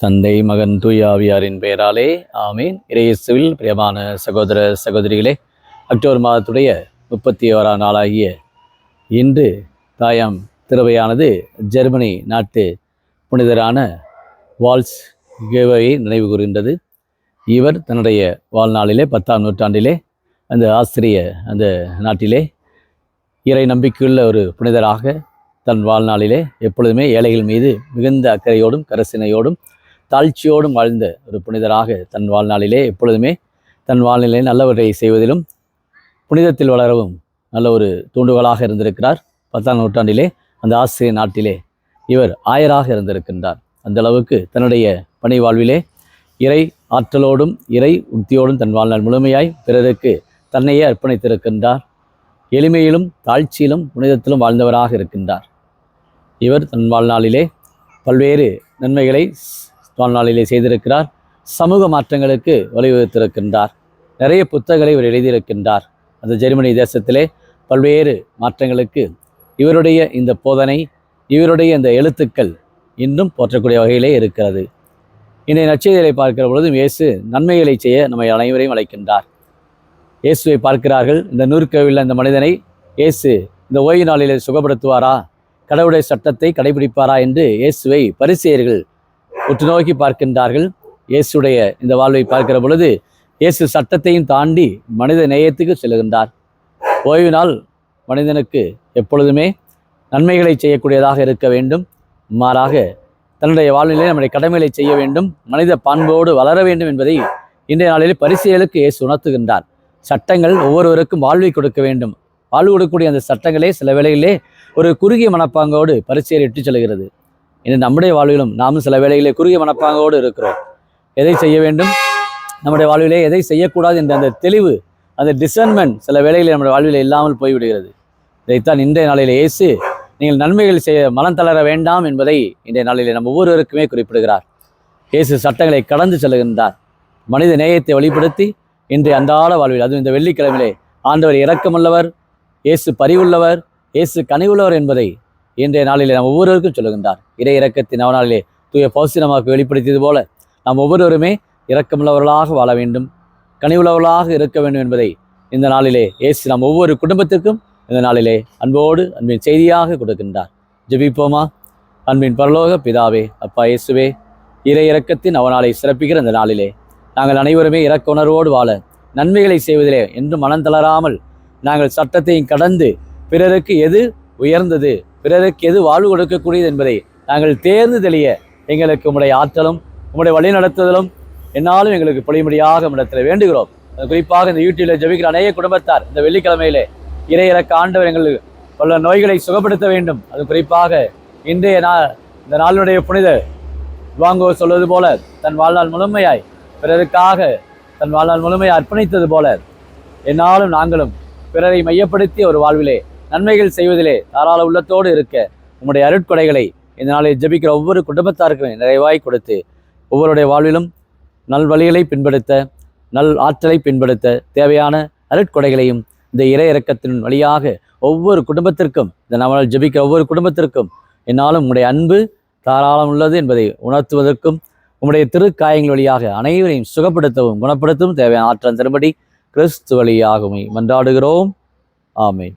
தந்தை மகன் தூய ஆவியாரின் பெயராலே ஆமீன். இயேசுவில் பிரியமான சகோதர சகோதரிகளே, அக்டோபர் மாதத்துடைய 31ஆம் நாளாகிய இன்று தாயாம் திருவையானது ஜெர்மனி நாட்டு புனிதரான வால்ஸ் கேவையை நினைவு கூறுகின்றது. இவர் தன்னுடைய வாழ்நாளிலே 10ஆம் நூற்றாண்டிலே அந்த அந்த நாட்டிலே இறை நம்பிக்கையுள்ள ஒரு புனிதராக தன் வாழ்நாளிலே எப்பொழுதுமே ஏழைகள் மீது மிகுந்த அக்கறையோடும் கரசினையோடும் தாழ்ச்சியோடும் வாழ்ந்த ஒரு புனிதராக தன் வாழ்நாளிலே எப்பொழுதுமே தன் வாழ்நிலை நல்லவற்றை செய்வதிலும் புனிதத்தில் வளரவும் நல்ல ஒரு தூண்டுகோலாக இருந்திருக்கிறார். 10ஆம் நூற்றாண்டிலே அந்த ஆசிரிய நாட்டிலே இவர் ஆயராக இருந்திருக்கின்றார். அந்த அளவுக்கு தன்னுடைய பணி வாழ்விலே இறை ஆற்றலோடும் இறை உக்தியோடும் தன் வாழ்நாள் முழுமையாய் பிறருக்கு தன்னையே அர்ப்பணித்திருக்கின்றார். எளிமையிலும் தாழ்ச்சியிலும் புனிதத்திலும் வாழ்ந்தவராக இருக்கின்றார். இவர் தன் வாழ்நாளிலே பல்வேறு நன்மைகளை வாழ்நாளிலே செய்திருக்கிறார். சமூக மாற்றங்களுக்கு வழிவகுத்திருக்கின்றார். நிறைய புத்தகங்களை இவர் எழுதியிருக்கின்றார். அந்த ஜெர்மனி தேசத்திலே பல்வேறு மாற்றங்களுக்கு இவருடைய இந்த போதனை, இவருடைய இந்த எழுத்துக்கள் இன்னும் போற்றக்கூடிய வகையிலே இருக்கிறது. இன்றைய நற்செய்திகளை பார்க்கிற பொழுதும் இயேசு நன்மைகளை செய்ய நம்மை அனைவரையும் அழைக்கின்றார். இயேசுவை பார்க்கிறார்கள். இந்த நூற்கவில்ல இந்த மனிதனை இயேசு இந்த ஓய்வு நாளிலே சுகப்படுத்துவாரா, கடவுளுடைய சட்டத்தை கடைபிடிப்பாரா என்று இயேசுவை பரிசேயர்கள் உற்று நோக்கி பார்க்கின்றார்கள். இயேசுடைய இந்த வாழ்வை பார்க்கிற பொழுது இயேசு சட்டத்தையும் தாண்டி மனித நேயத்துக்கு செல்கின்றார். ஓய்வு நாள் மனிதனுக்கு எப்பொழுதுமே நன்மைகளை செய்யக்கூடியதாக இருக்க வேண்டும். மாறாக தன்னுடைய வாழ்நிலையில் நம்முடைய கடமைகளை செய்ய வேண்டும், மனித பண்போடு வளர வேண்டும் என்பதை இன்றைய நாளிலே பரிசேயர்களுக்கு இயேசு உணர்த்துகின்றார். சட்டங்கள் ஒவ்வொருவருக்கும் வாழ்வை கொடுக்க வேண்டும். வாழ்வு கொடுக்கக்கூடிய அந்த சட்டங்களே சில வேளைகளிலே ஒரு குறுகிய மனப்பாங்கோடு பரிசேயர் இட்டு செல்கிறது. இன்று நம்முடைய வாழ்விலும் நாமும் சில வேளைகளிலே குறுகிய மனப்பாங்கோடு இருக்கிறோம். எதை செய்ய வேண்டும், நம்முடைய வாழ்விலே எதை செய்யக்கூடாது என்ற அந்த தெளிவு, அந்த டிசர்ன்மெண்ட் சில வேளைகளில் நம்முடைய வாழ்விலே இல்லாமல் போய்விடுகிறது. இதைத்தான் இன்றைய நாளிலே இயேசு நீங்கள் நன்மைகள் செய்ய மனம் தளர வேண்டாம் என்பதை இன்றைய நாளிலே நம்ம ஒவ்வொருவருக்குமே குறிப்பிடுகிறார். இயேசு சட்டங்களை கடந்து செல்கின்றார். மனித நேயத்தை வெளிப்படுத்தி இன்றைய அன்றாட வாழ்வில், அதுவும் இந்த வெள்ளிக்கிழமையிலே ஆண்டவர் இரக்கமுள்ளவர், இயேசு பரிவுள்ளவர், இயேசு கனிவுள்ளவர் என்பதை இன்றைய நாளிலே நாம் ஒவ்வொருவருக்கும் சொல்லுகின்றார். இறை இரக்கத்தின் அவனாளிலே தூய பௌசி நமக்கு வெளிப்படுத்தியது போல நாம் ஒவ்வொருவருமே இரக்கமுள்ளவர்களாக வாழ வேண்டும், கனிவுள்ளவர்களாக இருக்க வேண்டும் என்பதை இந்த நாளிலே இயேசு நாம் ஒவ்வொரு குடும்பத்திற்கும் இந்த நாளிலே அன்போடு அன்பின் செய்தியாக கொடுக்கின்றார். ஜெபிப்போமா. அன்பின் பரலோக பிதாவே, அப்பா இயேசுவே, இறை இரக்கத்தின் அவனாலை சிறப்பிக்கிற இந்த நாளிலே நாங்கள் அனைவருமே இரக்க உணர்வோடு வாழ, நன்மைகளை செய்வதிலே என்று மனம் தளராமல் நாங்கள் சட்டத்தையும் கடந்து பிறருக்கு எது உயர்ந்தது, பிறருக்கு எது வாழ்வு கொடுக்கக்கூடியது என்பதை நாங்கள் தேர்ந்து தெளிய எங்களுக்கு உம்முடைய ஆற்றலும் உம்முடைய வழி நடத்துதலும் என்னாலும் எங்களுக்கு பொழிமுடியாக இடத்துல வேண்டுகிறோம். குறிப்பாக இந்த யூடியூப்ல ஜெபிக்கிற அநேக குடும்பத்தார் இந்த வெள்ளிக்கிழமையிலே இறை இறக்க ஆண்டவர் எங்களுக்கு பல நோய்களை சுகப்படுத்த வேண்டும். அது குறிப்பாக இன்றைய இந்த நாளுடைய புனித வாங்கோ சொல்வது போல தன் வாழ்நாள் முழுமையாய் பிறருக்காக தன் வாழ்நாள் முழுமையை அர்ப்பணித்தது போல என்னாலும் நாங்களும் பிறரை மையப்படுத்தி ஒரு வாழ்விலே நன்மைகள் செய்வதிலே தாராள உள்ளத்தோடு இருக்க உம்முடைய அருட்கொடைகளை இந்த நாளில் ஜெபிக்கிற ஒவ்வொரு குடும்பத்தாருக்குமே நிறைவாய் கொடுத்து ஒவ்வொருடைய வாழ்விலும் நல் வழிகளை பின்படுத்த, நல் ஆற்றலை பின்படுத்த தேவையான அருட்கொடைகளையும் இந்த இறை இரக்கத்தின் வழியாக ஒவ்வொரு குடும்பத்திற்கும், இந்த நம்மளால் ஜெபிக்கிற ஒவ்வொரு குடும்பத்திற்கும் என்னாலும் உம்முடைய அன்பு தாராளம் உள்ளது என்பதை உணர்த்துவதற்கும் உம்முடைய திருக்காயங்கள் வழியாக அனைவரையும் சுகப்படுத்தவும் குணப்படுத்தவும் தேவையான ஆற்றல் தரும்படி கிறிஸ்து வழியாகவே மன்றாடுகிறோம். ஆமென்.